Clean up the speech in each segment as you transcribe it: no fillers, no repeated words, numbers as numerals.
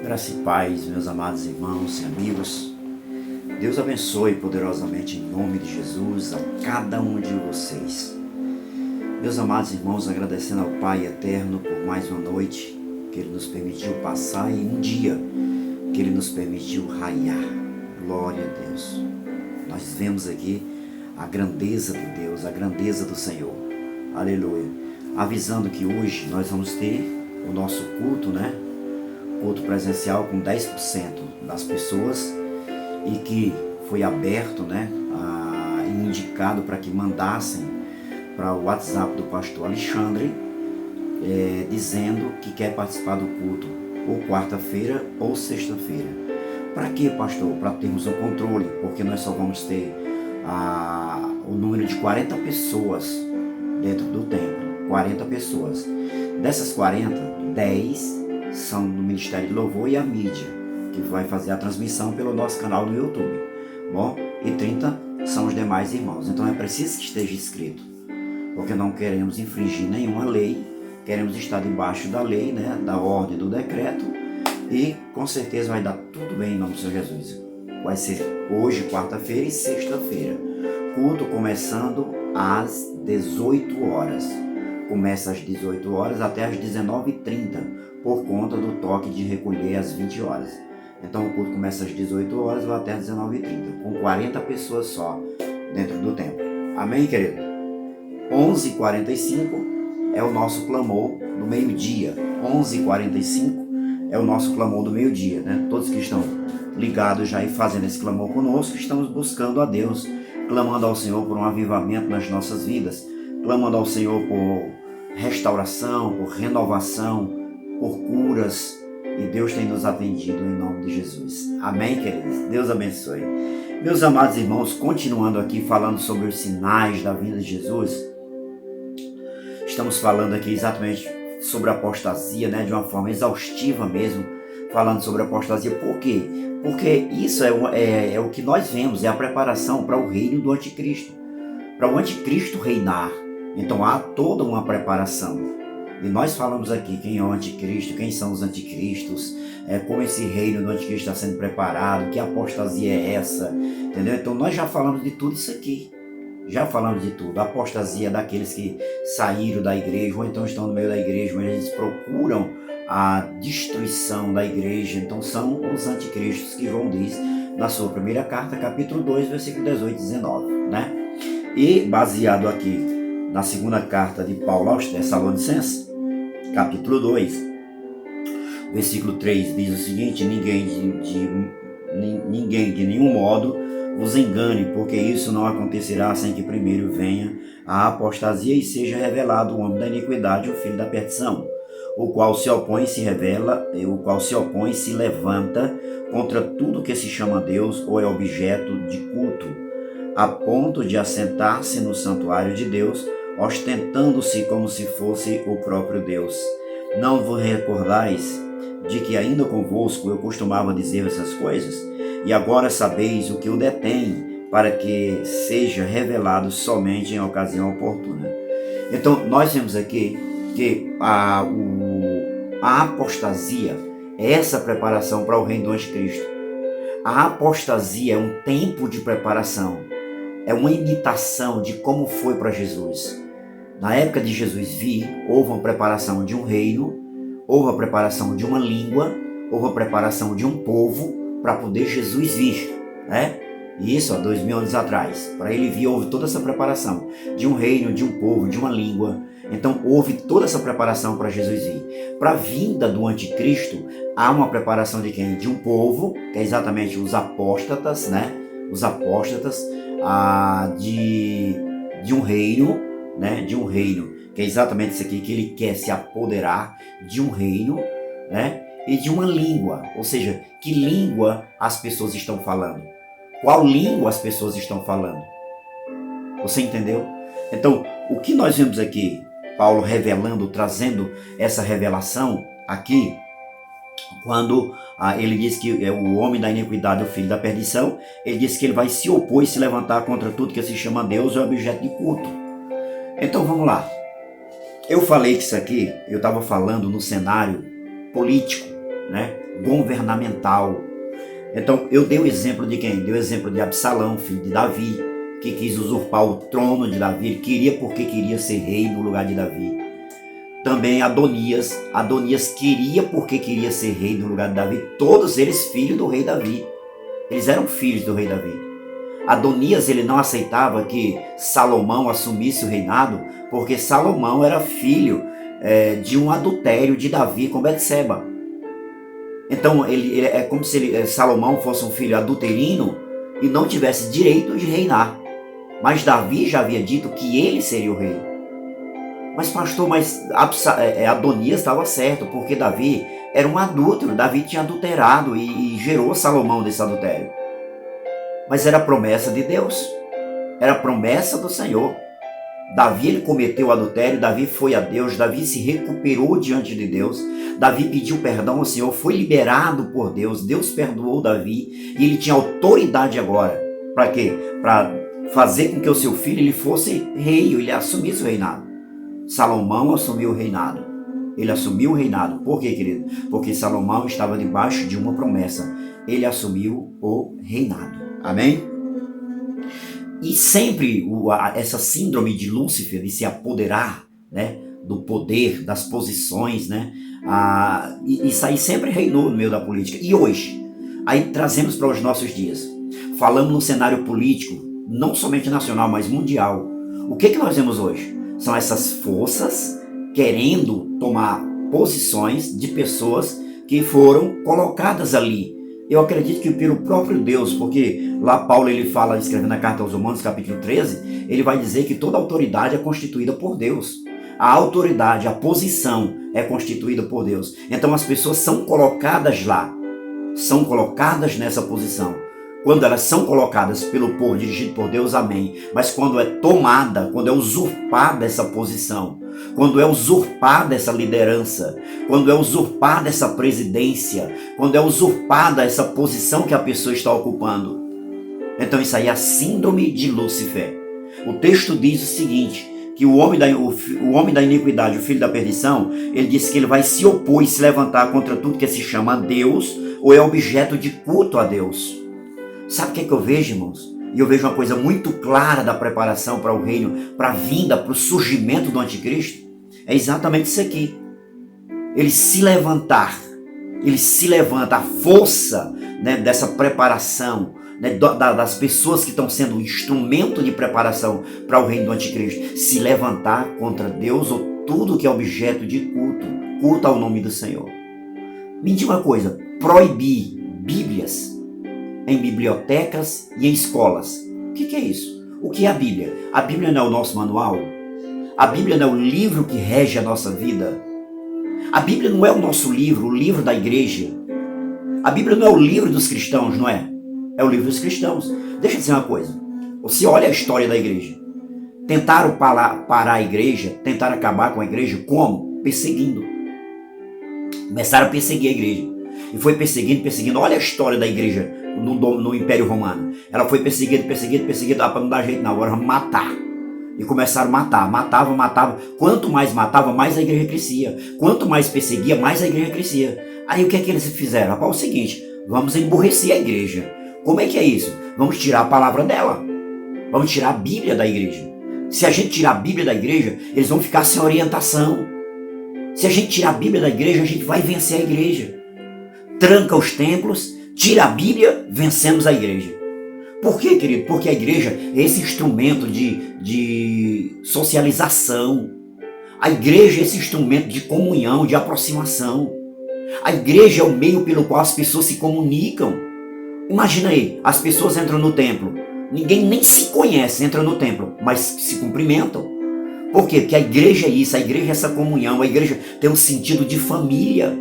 Graça e paz, meus amados irmãos e amigos. Deus abençoe poderosamente em nome de Jesus a cada um de vocês. Meus amados irmãos, agradecendo ao Pai eterno por mais uma noite que Ele nos permitiu passar e um dia que Ele nos permitiu raiar. Glória a Deus. Nós vemos aqui a grandeza de Deus, a grandeza do Senhor. Aleluia. Avisando que hoje nós vamos ter o nosso culto, culto presencial com 10% das pessoas e que foi aberto, e indicado para que mandassem para o WhatsApp do pastor Alexandre, dizendo que quer participar do culto ou quarta-feira ou sexta-feira. Para quê, pastor? Para termos um controle, porque nós só vamos ter o número de 40 pessoas dentro do templo, 40 pessoas. Dessas 40, 10 são do Ministério de Louvor e a mídia, que vai fazer a transmissão pelo nosso canal no YouTube. Bom, e 30 são os demais irmãos. Então é preciso que esteja inscrito, porque não queremos infringir nenhuma lei, queremos estar debaixo da lei, da ordem, do decreto, e com certeza vai dar tudo bem em nome do Senhor Jesus. Vai ser hoje, quarta-feira e sexta-feira. Culto começando às 18 horas. Começa às 18 horas até às 19h30, por conta do toque de recolher às 20 horas. Então o culto começa às 18 horas e vai até às 19h30, com 40 pessoas só dentro do templo. Amém, querido? 11h45 é o nosso clamor do meio-dia. 11h45 é o nosso clamor do meio-dia, Todos que estão ligados já e fazendo esse clamor conosco, estamos buscando a Deus, clamando ao Senhor por um avivamento nas nossas vidas, clamando ao Senhor por restauração, por renovação, por curas, e Deus tem nos atendido em nome de Jesus. Amém, queridos? Deus abençoe. Meus amados irmãos, continuando aqui falando sobre os sinais da vinda de Jesus, estamos falando aqui exatamente sobre a apostasia, de uma forma exaustiva mesmo, falando sobre a apostasia. Por quê? Porque isso é o que nós vemos, é a preparação para o reino do anticristo, para o anticristo reinar. Então há toda uma preparação. E nós falamos aqui quem é o anticristo, quem são os anticristos, como esse reino do anticristo está sendo preparado, que apostasia é essa, entendeu? Então nós já falamos de tudo isso aqui. Já falamos de tudo. A apostasia é daqueles que saíram da igreja, ou então estão no meio da igreja, mas eles procuram a destruição da igreja. Então são os anticristos que João diz na sua primeira carta, capítulo 2, versículo 18 e 19, E baseado aqui na segunda carta de Paulo aos Tessalonicenses, capítulo 2, versículo 3, diz o seguinte: ninguém de nenhum modo vos engane, porque isso não acontecerá sem que primeiro venha a apostasia e seja revelado o homem da iniquidade, o filho da perdição, o qual se opõe, se revela, o qual se opõe, se levanta contra tudo que se chama Deus ou é objeto de culto, a ponto de assentar-se no santuário de Deus, ostentando-se como se fosse o próprio Deus. Não vos recordais de que ainda convosco eu costumava dizer essas coisas? E agora sabeis o que o detém, para que seja revelado somente em ocasião oportuna. Então nós vemos aqui que a apostasia é essa preparação para o reino do anticristo. A apostasia é um tempo de preparação, é uma imitação de como foi para Jesus. Na época de Jesus vir, houve uma preparação de um reino, houve a preparação de uma língua, houve a preparação de um povo para poder Jesus vir, E isso há 2000 anos atrás. Para ele vir, houve toda essa preparação de um reino, de um povo, de uma língua. Então houve toda essa preparação para Jesus vir. Para a vinda do anticristo, há uma preparação de quem? De um povo, que é exatamente os apóstatas, Os apóstatas, de um reino, De um reino, que é exatamente isso aqui, que ele quer se apoderar de um reino, E de uma língua, ou seja, que língua as pessoas estão falando? Qual língua as pessoas estão falando? Você entendeu? Então, o que nós vemos aqui, Paulo revelando, trazendo essa revelação aqui, quando ele diz que é o homem da iniquidade, o filho da perdição, ele diz que ele vai se opor e se levantar contra tudo que se chama Deus ou é objeto de culto. Então vamos lá. Eu falei que isso aqui, eu estava falando no cenário político, né, governamental. Então eu dei o exemplo de quem? Dei o exemplo de Absalão, filho de Davi, que quis usurpar o trono de Davi. Ele queria porque queria ser rei no lugar de Davi. Também Adonias queria porque queria ser rei no lugar de Davi. Todos eles filhos do rei Davi. Eles eram filhos do rei Davi. Adonias, ele não aceitava que Salomão assumisse o reinado, porque Salomão era filho de um adultério de Davi com Betseba. Então ele é como se Salomão fosse um filho adulterino e não tivesse direito de reinar. Mas Davi já havia dito que ele seria o rei. Mas pastor, Adonias estava certo, porque Davi era um adúltero. Davi tinha adulterado e gerou Salomão desse adultério. Mas era promessa de Deus, era promessa do Senhor. Davi, ele cometeu o adultério, Davi foi a Deus, Davi se recuperou diante de Deus, Davi pediu perdão ao Senhor, foi liberado por Deus, Deus perdoou Davi, e ele tinha autoridade agora. Para quê? Para fazer com que o seu filho ele fosse rei, ele assumisse o reinado. Salomão assumiu o reinado. Ele assumiu o reinado. Por quê, querido? Porque Salomão estava debaixo de uma promessa. Ele assumiu o reinado. Amém? E sempre essa síndrome de Lúcifer, de se apoderar, né, do poder, das posições, né, isso aí sempre reinou no meio da política. E hoje, aí trazemos para os nossos dias, falamos no cenário político, não somente nacional, mas mundial. O que nós vemos hoje? São essas forças querendo tomar posições de pessoas que foram colocadas ali. Eu acredito que pelo próprio Deus, porque lá Paulo ele fala, escrevendo na carta aos Romanos, capítulo 13, ele vai dizer que toda autoridade é constituída por Deus. A autoridade, a posição é constituída por Deus. Então as pessoas são colocadas lá, são colocadas nessa posição. Quando elas são colocadas pelo povo, dirigido por Deus, amém. Mas quando é tomada, quando é usurpada essa posição, quando é usurpada essa liderança, quando é usurpada essa presidência, quando é usurpada essa posição que a pessoa está ocupando, então isso aí é a síndrome de Lúcifer. O texto diz o seguinte, que o homem da iniquidade, o filho da perdição, ele diz que ele vai se opor e se levantar contra tudo que se chama Deus ou é objeto de culto a Deus. Sabe o que eu vejo, irmãos? E eu vejo uma coisa muito clara da preparação para o reino, para a vinda, para o surgimento do anticristo. É exatamente isso aqui. Ele se levantar, a força, né, dessa preparação, né, das pessoas que estão sendo um instrumento de preparação para o reino do anticristo, se levantar contra Deus ou tudo que é objeto de culto ao nome do Senhor. Me diga uma coisa, proibir Bíblias em bibliotecas e em escolas. O que é isso? O que é a Bíblia? A Bíblia não é o nosso manual? A Bíblia não é o livro que rege a nossa vida? A Bíblia não é o nosso livro, o livro da igreja? A Bíblia não é o livro dos cristãos, não é? É o livro dos cristãos. Deixa eu dizer uma coisa. Você olha a história da igreja. Tentaram parar a igreja, tentaram acabar com a igreja, como? Perseguindo. Começaram a perseguir a igreja. E foi perseguindo. Olha a história da igreja no Império Romano. Ela foi perseguida, para não dar jeito não, agora vamos matar. E começaram a matar, matava. Quanto mais matava, mais a igreja crescia. Quanto mais perseguia, mais a igreja crescia. Aí o que é que eles fizeram? Rapaz, é o seguinte, vamos emburrecer a igreja. Como é que é isso? Vamos tirar a palavra dela. Vamos tirar a Bíblia da igreja. Se a gente tirar a Bíblia da igreja, eles vão ficar sem orientação. Se a gente tirar a Bíblia da igreja, a gente vai vencer a igreja. Tranca os templos, tira a Bíblia, vencemos a igreja. Por quê, querido? Porque a igreja é esse instrumento de socialização. A igreja é esse instrumento de comunhão, de aproximação. A igreja é o meio pelo qual as pessoas se comunicam. Imagina aí, as pessoas entram no templo. Ninguém nem se conhece, entra no templo, mas se cumprimentam. Por quê? Porque a igreja é isso, a igreja é essa comunhão, a igreja tem um sentido de família.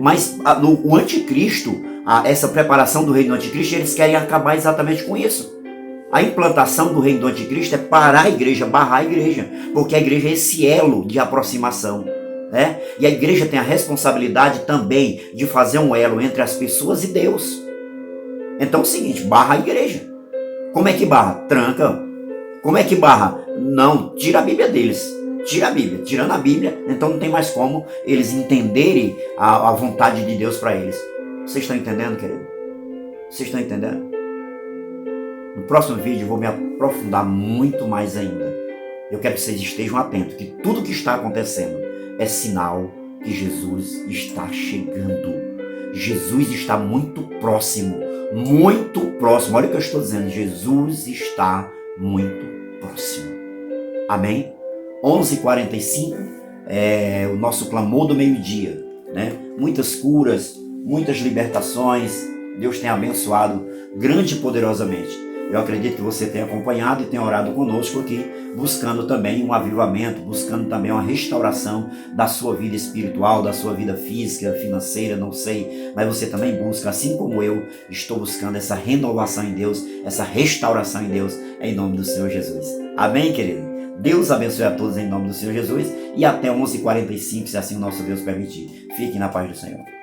Mas o anticristo, essa preparação do reino do anticristo, eles querem acabar exatamente com isso. A implantação do reino do anticristo é parar a igreja, barrar a igreja, porque a igreja é esse elo de aproximação. E a igreja tem a responsabilidade também de fazer um elo entre as pessoas e Deus. Então é o seguinte, barra a igreja. Como é que barra? Tranca. Como é que barra? Não, tira a Bíblia deles. tira a Bíblia. Tirando a Bíblia, então não tem mais como eles entenderem a vontade de Deus para eles. Vocês estão entendendo, querido? Vocês estão entendendo? No próximo vídeo eu vou me aprofundar muito mais ainda. Eu quero que vocês estejam atentos, que tudo que está acontecendo é sinal que Jesus está chegando. Jesus está muito próximo, muito próximo. Olha o que eu estou dizendo, Jesus está muito próximo. Amém? 11h45 é o nosso clamor do meio-dia, né? Muitas curas, muitas libertações. Deus tem abençoado grande e poderosamente. Eu acredito que você tenha acompanhado e tenha orado conosco aqui, buscando também um avivamento, buscando também uma restauração da sua vida espiritual, da sua vida física, financeira, não sei, mas você também busca, assim como eu, estou buscando essa renovação em Deus, essa restauração em Deus, em nome do Senhor Jesus. Amém, querido? Deus abençoe a todos em nome do Senhor Jesus e até 11h45, se assim o nosso Deus permitir. Fiquem na paz do Senhor.